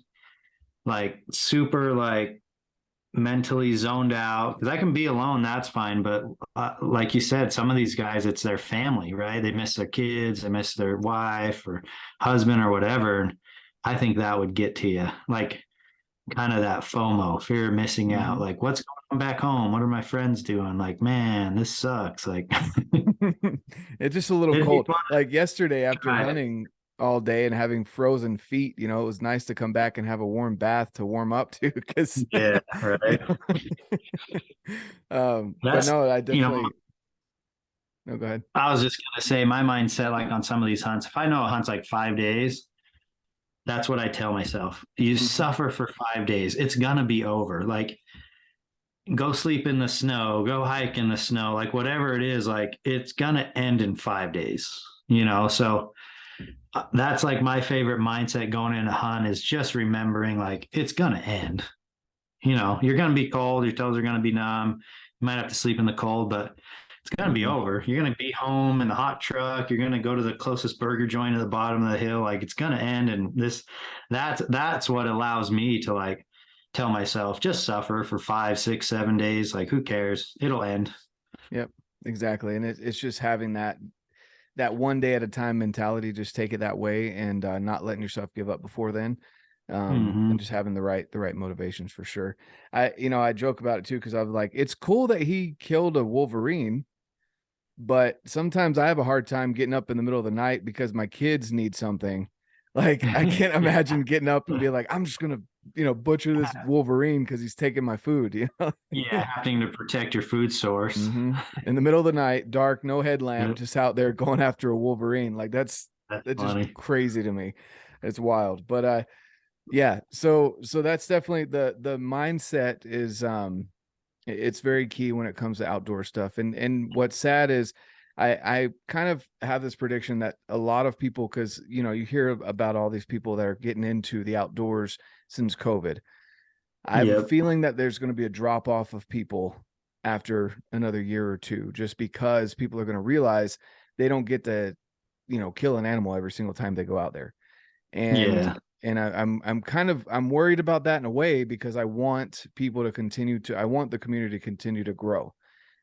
like super like mentally zoned out, because I can be alone, that's fine. But like you said, some of these guys, it's their family, right? They miss their kids, they miss their wife or husband or whatever. And I think that would get to you, like kind of that FOMO, fear of missing out. Like, what's going on back home? What are my friends doing? Like, man, this sucks. Like, It's just a little it'd be cold. fun Like yesterday to after try it. hunting all day and having frozen feet, it was nice to come back and have a warm bath to warm up to, because Yeah, you right. know, but That's, no, I you know, definitely, no, go ahead. I was just gonna say my mindset, like on some of these hunts, if I know a hunt's like 5 days, that's what I tell myself. You Mhm. suffer for 5 days. It's gonna be over. Like, go sleep in the snow, go hike in the snow, like whatever it is, like it's gonna end in 5 days, So that's like my favorite mindset going into hunt is just remembering like it's gonna end. You're gonna be cold, your toes are gonna be numb, you might have to sleep in the cold, but it's gonna be Mhm. over. You're gonna be home in the hot truck, you're gonna go to the closest burger joint at the bottom of the hill, like it's gonna end. And that's what allows me to like tell myself just suffer for 5, 6, 7 days, like who cares, it'll end. Yep, exactly. And it's just having that one day at a time mentality, just take it that way, and not letting yourself give up before then. Mm-hmm. And just having the right motivations for sure. I joke about it too, because I was like, it's cool that he killed a wolverine, but sometimes I have a hard time getting up in the middle of the night because my kids need something. Like, I can't imagine getting up and be like, I'm just gonna, butcher this wolverine because he's taking my food, Yeah, having to protect your food source. In the middle of the night, dark, no headlamp, Yep, just out there going after a wolverine. Like, that's that's just funny. crazy to me. It's wild. But yeah, so that's definitely the mindset is it's very key when it comes to outdoor stuff. And what's sad is I kind of have this prediction that a lot of people, because you hear about all these people that are getting into the outdoors since COVID. I have a Yep. feeling that there's going to be a drop off of people after another year or two, just because people are going to realize they don't get to, kill an animal every single time they go out there. And Yeah. I'm worried about that in a way, because I want people to I want the community to continue to grow.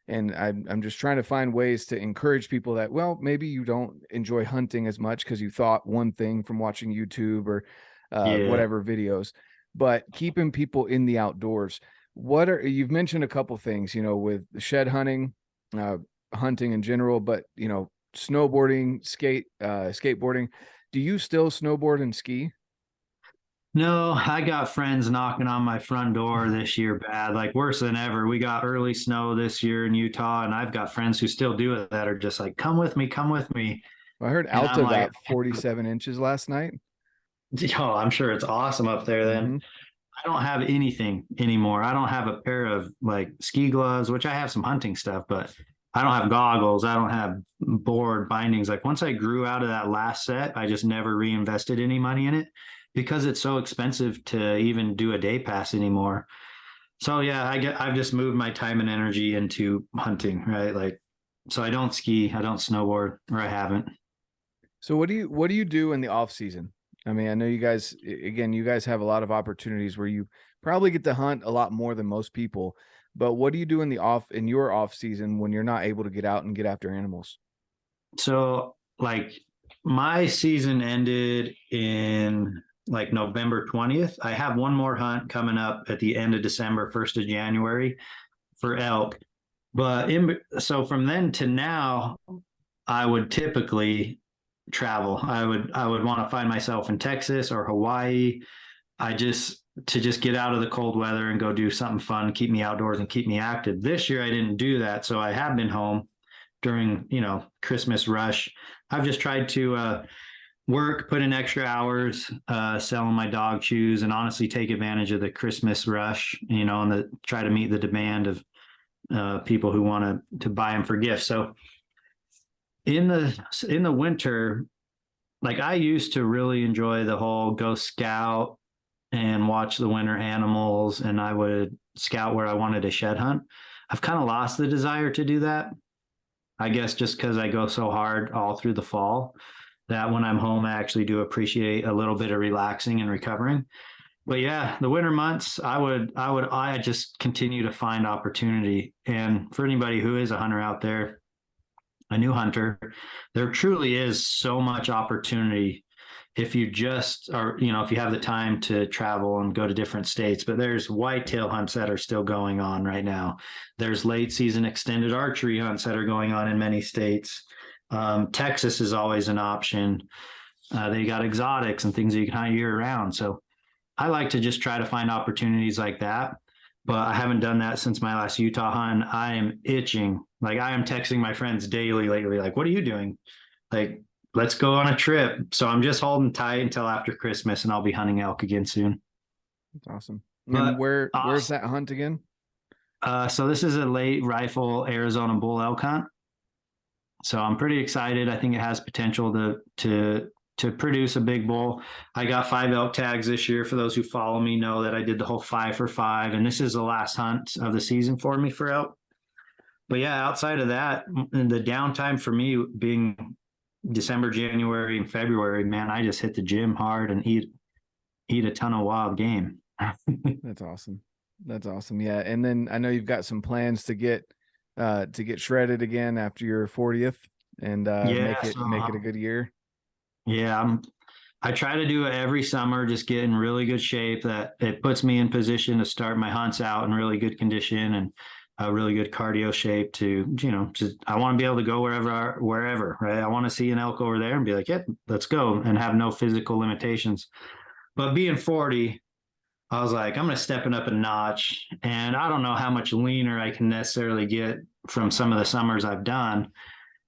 And I'm just trying to find ways to encourage people that, well, maybe you don't enjoy hunting as much because you thought one thing from watching YouTube or Yeah. whatever videos, but keeping people in the outdoors. You've mentioned a couple things, with shed hunting, uh, hunting in general, but snowboarding, skateboarding. Do you still snowboard and ski? No, I got friends knocking on my front door this year bad, like worse than ever. We got early snow this year in Utah, and I've got friends who still do it that are just like, come with me, come with me. I heard And I'm Alta like, got 47 inches last night. oh, I'm sure it's awesome up there then. Mm-hmm. I don't have anything anymore. I don't have a pair of like ski gloves, which I have some hunting stuff, but I don't have goggles. I don't have board bindings. Like once I grew out of that last set, I just never reinvested any money in it because it's so expensive to even do a day pass anymore. So yeah, I've just moved my time and energy into hunting, right? Like, so I don't ski, I don't snowboard, or I haven't. So what do you do in the off season? I mean, I know you guys have a lot of opportunities where you probably get to hunt a lot more than most people, but what do you do in your off season when you're not able to get out and get after animals? So like my season ended in like November 20th. I have one more hunt coming up at the end of December, 1st of January for elk. But so from then to now, I would typically travel. I would want to find myself in Texas or Hawaii. I just to just get out of the cold weather and go do something fun, keep me outdoors and keep me active. This year I didn't do that, so I have been home during Christmas rush. I've just tried to work, put in extra hours, selling my dog shoes, and honestly take advantage of the Christmas rush, and try to meet the demand of people who want to buy them for gifts. So in the winter, like I used to really enjoy the whole go scout and watch the winter animals, and I would scout where I wanted to shed hunt. I've kind of lost the desire to do that. I guess just because I go so hard all through the fall that when I'm home, I actually do appreciate a little bit of relaxing and recovering. But yeah, the winter months, I just continue to find opportunity. And for anybody who is a hunter out there, a new hunter, there truly is so much opportunity if you just are, if you have the time to travel and go to different states. But there's whitetail hunts that are still going on right now. There's late season extended archery hunts that are going on in many states. Texas is always an option. They got exotics and things that you can hunt year round. So I like to just try to find opportunities like that. But I haven't done that since my last Utah hunt. I am itching. Like I am texting my friends daily lately, like, what are you doing? Like, let's go on a trip. So I'm just holding tight until after Christmas, and I'll be hunting elk again soon. That's awesome. But and where's that hunt again? So this is a late rifle Arizona bull elk hunt. So I'm pretty excited. I think it has potential to produce a big bull. I got 5 elk tags this year. For those who follow me know that I did the whole 5 for 5, and this is the last hunt of the season for me for elk. But yeah, outside of that, the downtime for me being December, January, and February, man, I just hit the gym hard and eat a ton of wild game. That's awesome. That's awesome. Yeah. And then I know you've got some plans to get shredded again after your 40th and make it a good year. Yeah. I try to do it every summer, just get in really good shape that it puts me in position to start my hunts out in really good condition and a really good cardio shape to, just, I want to be able to go wherever, right? I want to see an elk over there and be like, yep, let's go, and have no physical limitations. But being 40, I was like, I'm going to step it up a notch. And I don't know how much leaner I can necessarily get from some of the summers I've done.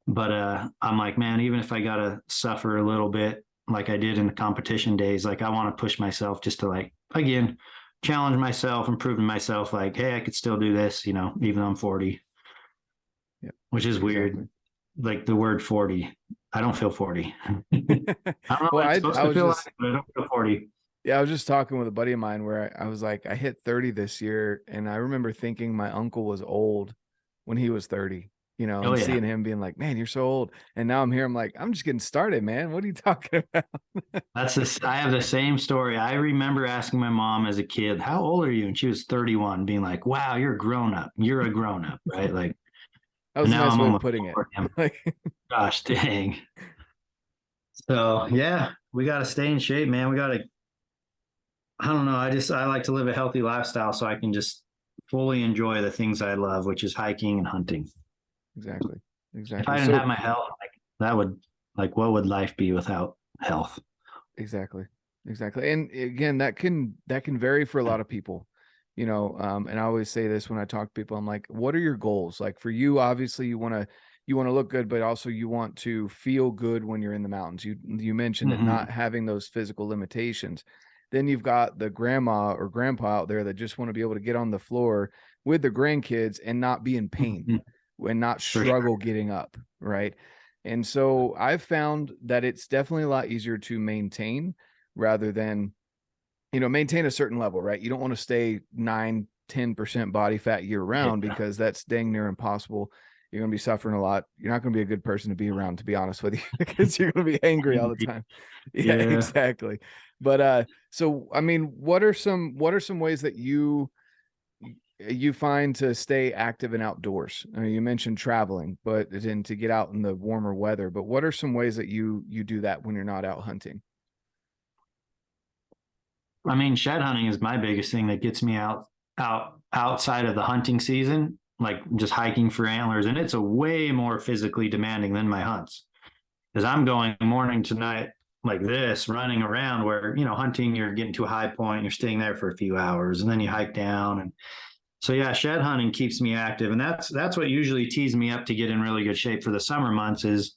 But I'm like, man, even if I got to suffer a little bit like I did in the competition days, like I want to push myself just to, like, again, challenge myself and prove to myself, like, hey, I could still do this, even though I'm 40. Yeah, which is weird. Like the word 40. I don't feel 40. I don't know what it's supposed to feel like, but I don't feel 40. Yeah, I was just talking with a buddy of mine where I was like, I hit 30 this year, and I remember thinking my uncle was old when he was 30. And seeing him being like, man, you're so old. And now I'm here. I'm like, I'm just getting started, man. What are you talking about? I have the same story. I remember asking my mom as a kid, how old are you? And she was 31, being like, wow, you're a grown up. You're a grown up, right? Like, that was a nice way of putting it. Gosh, dang. So yeah, we got to stay in shape, man. I don't know. I like to live a healthy lifestyle so I can just fully enjoy the things I love, which is hiking and hunting. Exactly. If I didn't have my health, what would life be without health? Exactly. And again, that can vary for a lot of people, and I always say this when I talk to people, I'm like, what are your goals? Like for you, obviously you want to look good, but also you want to feel good when you're in the mountains. You mentioned it, not having those physical limitations. Then you've got the grandma or grandpa out there that just want to be able to get on the floor with the grandkids and not be in pain and not struggle getting up. Right. And so I've found that it's definitely a lot easier to maintain rather than, maintain a certain level, right? You don't want to stay 9-10% body fat year round because that's dang near impossible. You're going to be suffering a lot. You're not going to be a good person to be around, to be honest with you, because you're going to be angry all the time. Yeah, exactly. But, so, I mean, what are some ways that you find to stay active and outdoors? I mean, you mentioned traveling, but then to get out in the warmer weather, but what are some ways that you do that when you're not out hunting? I mean, shed hunting is my biggest thing that gets me outside of the hunting season, like just hiking for antlers. And it's a way more physically demanding than my hunts, because I'm going morning to night like this, running around, where, hunting, you're getting to a high point, you're staying there for a few hours, and then you hike down. And so, yeah, shed hunting keeps me active. And that's what usually tees me up to get in really good shape for the summer months is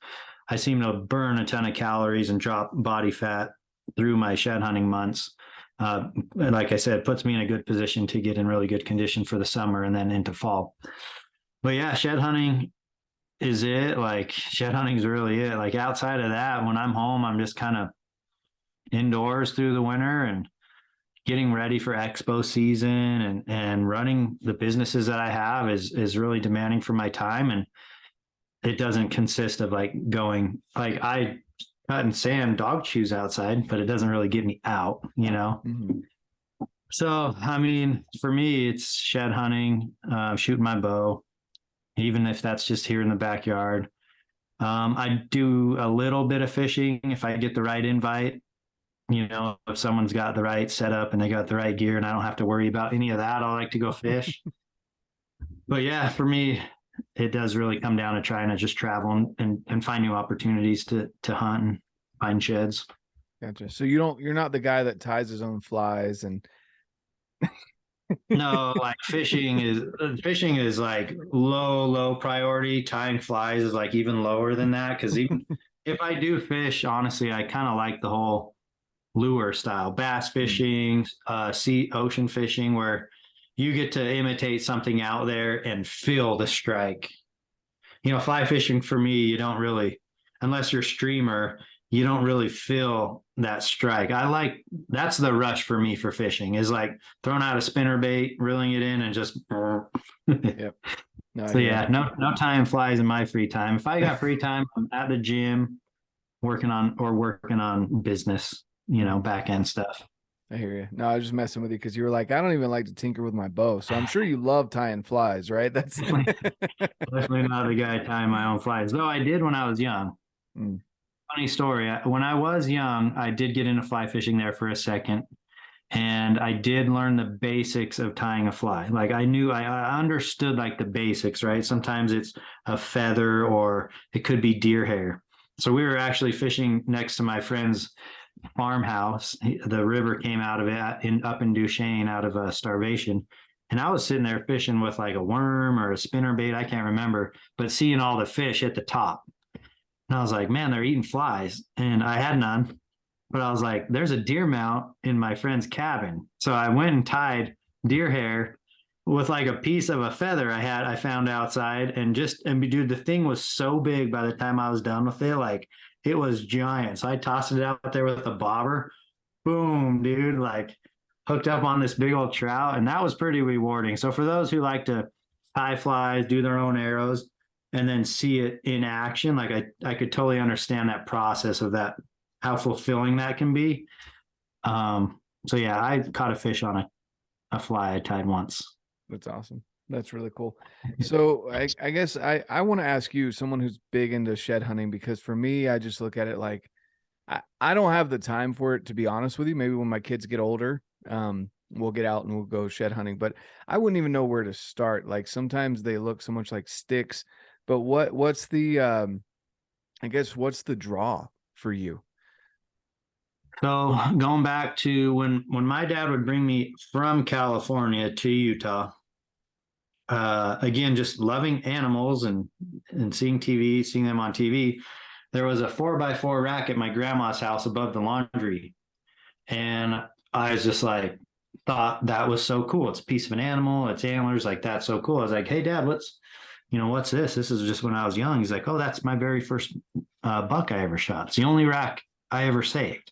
I seem to burn a ton of calories and drop body fat through my shed hunting months. And like I said, it puts me in a good position to get in really good condition for the summer and then into fall. But yeah, shed hunting is it. Like shed hunting is really it. Like outside of that, when I'm home, I'm just kind of indoors through the winter and getting ready for expo season, and running the businesses that I have is really demanding for my time. And it doesn't consist of like going, like I cut and sand dog chews outside, but it doesn't really get me out, you know? Mm-hmm. So, I mean, for me, it's shed hunting, shooting my bow, even if that's just here in the backyard. I do a little bit of fishing if I get the right invite. You know, if someone's got the right setup and they got the right gear and I don't have to worry about any of that, I like to go fish. But yeah, for me, it does really come down to trying to just travel and find new opportunities to hunt and find sheds. Gotcha. So you're not the guy that ties his own flies and No, like fishing is like low priority. Tying flies is like even lower than that. Cause even if I do fish, honestly, I kind of like the whole lure style, bass fishing, ocean fishing, where you get to imitate something out there and feel the strike. You know, fly fishing for me, you don't really, unless you're a streamer, you don't really feel that strike. That's the rush for me for fishing, is like throwing out a spinner bait, reeling it in, and just. Yep. No, So yeah, no tying flies in my free time. If I got free time, I'm at the gym working on business, you know, back end stuff. I hear you. No, I was just messing with you because you were like, I don't even like to tinker with my bow. So I'm sure you love tying flies, right? That's Definitely not the guy tying my own flies, though I did when I was young. Mm. Funny story. When I was young, I did get into fly fishing there for a second, and I did learn the basics of tying a fly. Like I understood like the basics, right? Sometimes it's a feather or it could be deer hair. So we were actually fishing next to my friend's farmhouse. The river came out of it up in Duchesne out of Starvation. And I was sitting there fishing with like a worm or a spinner bait. I can't remember, but seeing all the fish at the top. And I was like, man, they're eating flies. And I had none, but I was like, there's a deer mount in my friend's cabin. So I went and tied deer hair with like a piece of a feather I found outside, and dude, the thing was so big by the time I was done with it. Like it was giant. So I tossed it out there with a bobber. Boom, dude, like hooked up on this big old trout. And that was pretty rewarding. So for those who like to tie flies, do their own arrows, and then see it in action, like I could totally understand that process of that, how fulfilling that can be. So yeah, I caught a fish on a fly I tied once. That's awesome. That's really cool. So I guess I want to ask you, someone who's big into shed hunting, because for me, I just look at it like I don't have the time for it, to be honest with you. Maybe when my kids get older, we'll get out and we'll go shed hunting, but I wouldn't even know where to start. Like sometimes they look so much like sticks, but what's the I guess what's the draw for you? So going back to when my dad would bring me from California to Utah, again, just loving animals and seeing them on TV. There was a 4x4 rack at my grandma's house above the laundry, and I was just like, thought that was so cool. It's a piece of an animal, it's antlers, like that's so cool. I was like, hey Dad, what's this? This is just when I was young. He's like, oh, that's my very first buck I ever shot. It's the only rack I ever saved.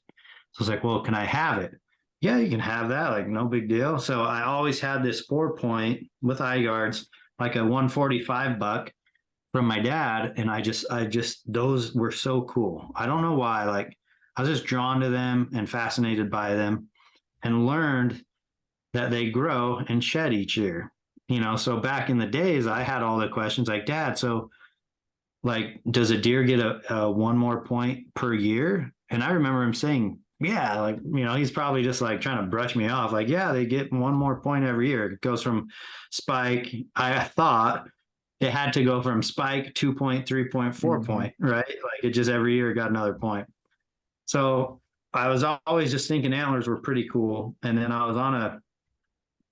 So I was like, well, can I have it? Yeah, you can have that. Like, no big deal. So I always had this 4-point with eye guards, like a 145 buck from my dad. And I just, those were so cool. I don't know why. Like, I was just drawn to them and fascinated by them, and learned that they grow and shed each year. So back in the days, I had all the questions like, Dad, so like, does a deer get a one more point per year? And I remember him saying, yeah, like, he's probably just like trying to brush me off. Like, yeah, they get one more point every year. It goes from spike. I thought it had to go from spike 2 point, 3 point, 4 point, right? Like it just every year got another point. So I was always just thinking antlers were pretty cool. And then I was on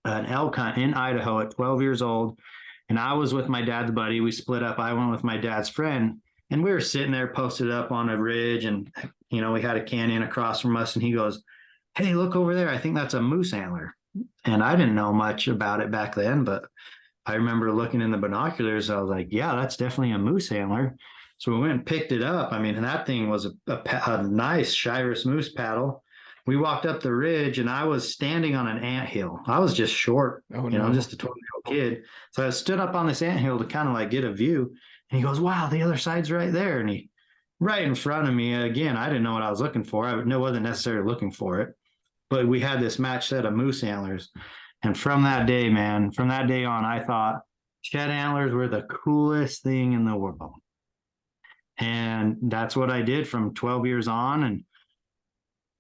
an elk hunt in Idaho at 12 years old. And I was with my dad's buddy. We split up. I went with my dad's friend. And we were sitting there posted up on a ridge, and we had a canyon across from us, and he goes, "Hey, look over there. I think that's a moose antler." And I didn't know much about it back then, but I remember looking in the binoculars. I was like, "Yeah, that's definitely a moose antler." So we went and picked it up. I mean, and that thing was a nice Shiras moose paddle. We walked up the ridge, and I was standing on an anthill. I was just short, Oh no. just a 12-year-old kid. So I stood up on this anthill to kind of like get a view. And he goes, "Wow, the other side's right there." And he, right in front of me, again, I didn't know what I was looking for. I wasn't necessarily looking for it, but we had this match set of moose antlers. And from that day, man, from that day on, I thought shed antlers were the coolest thing in the world. And that's what I did from 12 years on. And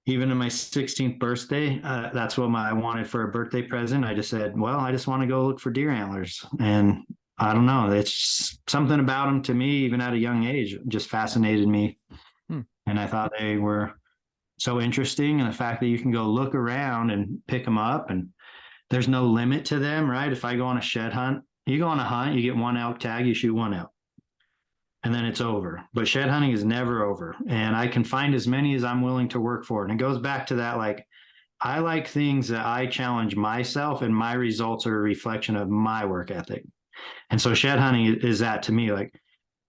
even in my 16th birthday, that's what I wanted for a birthday present. I just said, well, I just want to go look for deer antlers. And I don't know, it's something about them to me, even at a young age, just fascinated me. And I thought they were so interesting. And the fact that you can go look around and pick them up, and there's no limit to them, right? If I go on a shed hunt, you go on a hunt, you get one elk tag, you shoot one elk, and then it's over. But shed hunting is never over. And I can find as many as I'm willing to work for. And it goes back to that, like, I like things that I challenge myself, and my results are a reflection of my work ethic. And so shed hunting is that to me. Like,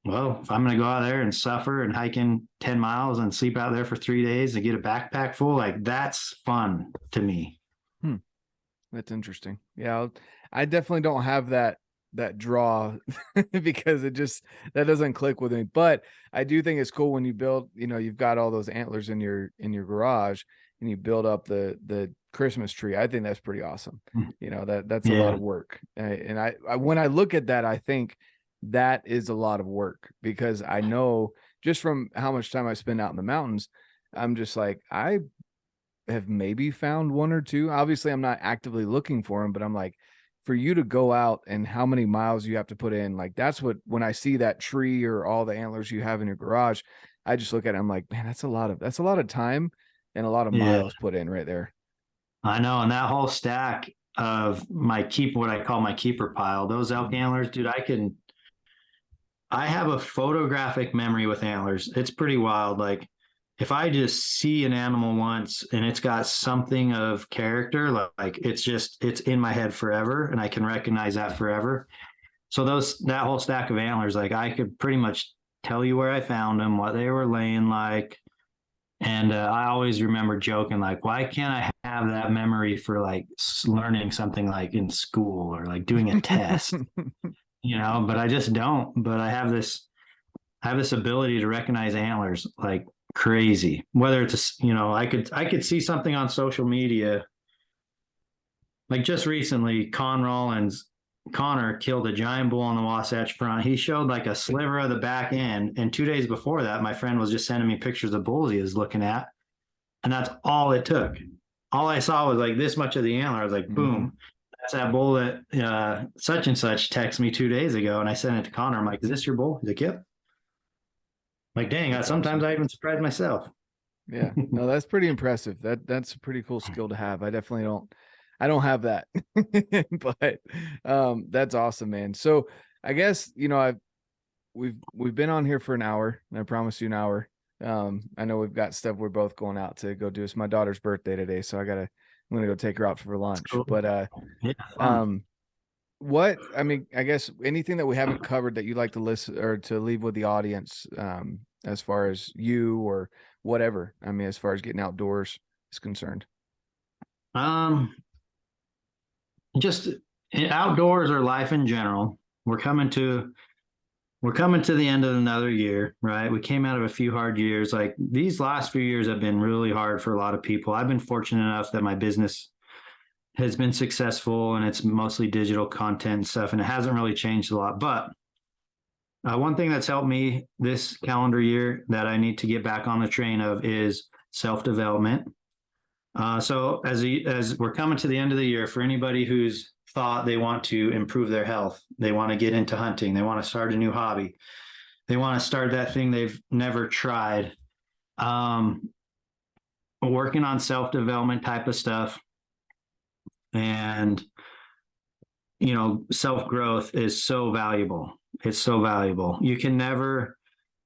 well, if I'm going to go out there and suffer and hike in 10 miles and sleep out there for 3 days and get a backpack full, like, that's fun to me. That's interesting. Yeah, I definitely don't have that draw because that doesn't click with me. But I do think it's cool when you build, you've got all those antlers in your garage, and you build up the Christmas tree. I think that's pretty awesome. That's a lot of work. And I when I look at that, I think that is a lot of work, because I know just from how much time I spend out in the mountains, I'm just like, I have maybe found one or two. Obviously, I'm not actively looking for them, but I'm like, for you to go out and how many miles you have to put in, like, that's what, when I see that tree or all the antlers you have in your garage, I just look at it, I'm like, man, that's a lot of time and a lot of miles put in right there. I know. And that whole stack of what I call my keeper pile, those elk antlers, dude, I have a photographic memory with antlers. It's pretty wild. Like, if I just see an animal once and it's got something of character, like it's in my head forever, and I can recognize that forever. So that whole stack of antlers, like, I could pretty much tell you where I found them, what they were laying like. And I always remember joking, like, why can't I have that memory for like learning something like in school or like doing a test, but I just don't. But I have this ability to recognize antlers like crazy. Whether it's I could see something on social media, like just recently, Connor killed a giant bull on the Wasatch Front. He showed like a sliver of the back end, and 2 days before that, my friend was just sending me pictures of bulls he was looking at, and that's all it took. All I saw was like this much of the antler. I was like, boom, that's that bull that such and such texted me 2 days ago, and I sent it to Connor. I'm like, is this your bull? He's like, yep. Like, dang, sometimes awesome. I even surprise myself. Yeah, no, that's pretty impressive. That's a pretty cool skill to have. I definitely don't have that, but that's awesome, man. So I guess, we've been on here for an hour, and I promised you an hour. I know we've got stuff we're both going out to go do. It's my daughter's birthday today, so I'm gonna go take her out for lunch. Cool. But I guess anything that we haven't covered that you'd like to listen or to leave with the audience, as far as you or whatever, as far as getting outdoors is concerned. Just outdoors or life in general. We're coming to the end of another year, right? We came out of a few hard years. Like, these last few years have been really hard for a lot of people. I've been fortunate enough that my business has been successful, and it's mostly digital content and stuff, and it hasn't really changed a lot. But one thing that's helped me this calendar year that I need to get back on the train of is self-development. So as we're coming to the end of the year, for anybody who's thought they want to improve their health, they want to get into hunting, they want to start a new hobby, they want to start that thing they've never tried, working on self-development type of stuff, and self-growth is so valuable. It's so valuable. You can never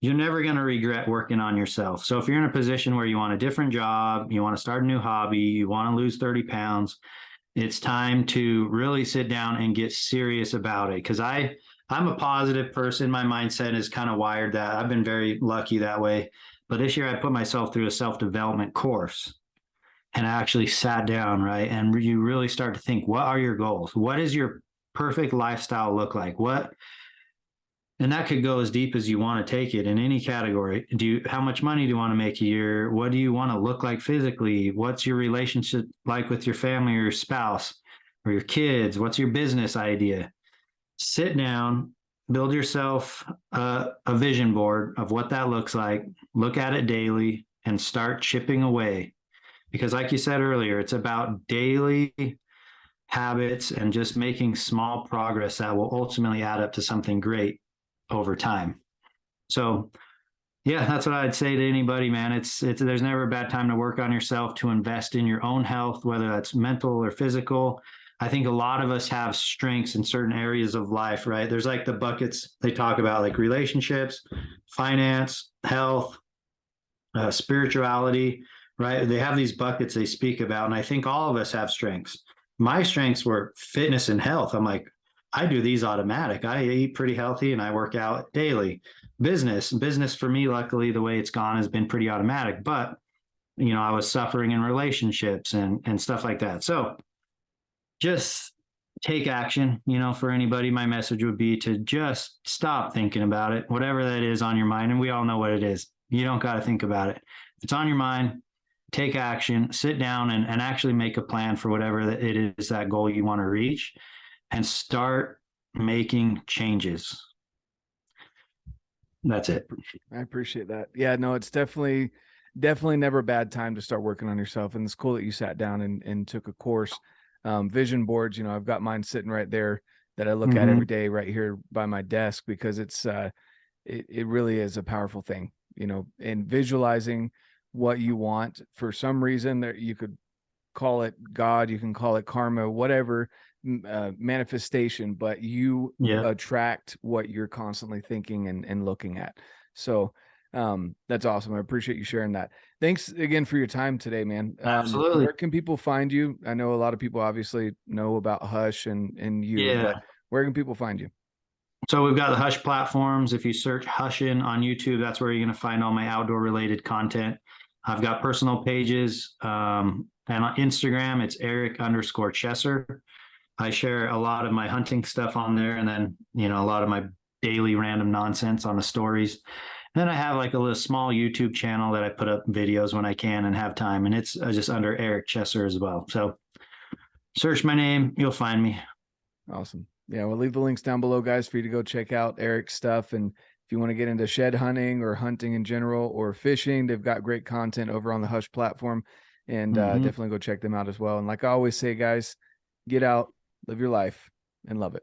you're never going to regret working on yourself. So if you're in a position where you want a different job, you want to start a new hobby, you want to lose 30 pounds, it's time to really sit down and get serious about it. Because I'm a positive person. My mindset is kind of wired that. I've been very lucky that way. But this year I put myself through a self-development course, and I actually sat down, right? And you really start to think, what are your goals? What does your perfect lifestyle look like? And that could go as deep as you want to take it in any category. How much money do you want to make a year? What do you want to look like physically? What's your relationship like with your family or your spouse or your kids? What's your business idea? Sit down, build yourself a vision board of what that looks like. Look at it daily and start chipping away. Because like you said earlier, it's about daily habits and just making small progress that will ultimately add up to something great over time. So yeah, that's what I'd say to anybody, man. It's there's never a bad time to work on yourself, to invest in your own health, whether that's mental or physical. I think a lot of us have strengths in certain areas of life, right? There's like the buckets they talk about, like relationships, finance, health, spirituality, right? They have these buckets they speak about. And I think all of us have strengths. My strengths were fitness and health. I'm like, I do these automatic. I eat pretty healthy and I work out daily. Business for me, luckily, the way it's gone has been pretty automatic. But I was suffering in relationships and stuff like that. So just take action. For anybody, my message would be to just stop thinking about it, whatever that is on your mind. And we all know what it is. You don't got to think about it. If it's on your mind, take action, sit down and actually make a plan for whatever it is, that goal you want to reach, and start making changes. That's it. I appreciate that. Yeah, no, it's definitely never a bad time to start working on yourself. And it's cool that you sat down and took a course. Vision boards, I've got mine sitting right there that I look at every day right here by my desk, because it's it really is a powerful thing, and visualizing what you want. For some reason, that you could call it God, you can call it karma, whatever, manifestation, but you attract what you're constantly thinking and looking at. So that's awesome. I appreciate you sharing that. Thanks again for your time today, man. Absolutely. Where can people find you? I know a lot of people obviously know about Hush and you, but where can people find you? So we've got the Hush platforms. If you search Hushin on YouTube, that's where you're going to find all my outdoor related content. I've got personal pages, and on Instagram, it's Eric_Chesser. I share a lot of my hunting stuff on there, and then, a lot of my daily random nonsense on the stories. And then I have like a little small YouTube channel that I put up videos when I can and have time. And it's just under Eric Chesser as well. So search my name, you'll find me. Awesome. Yeah, we'll leave the links down below, guys, for you to go check out Eric's stuff. And if you want to get into shed hunting or hunting in general or fishing, they've got great content over on the Hush platform. And definitely go check them out as well. And like I always say, guys, get out, live your life, and love it.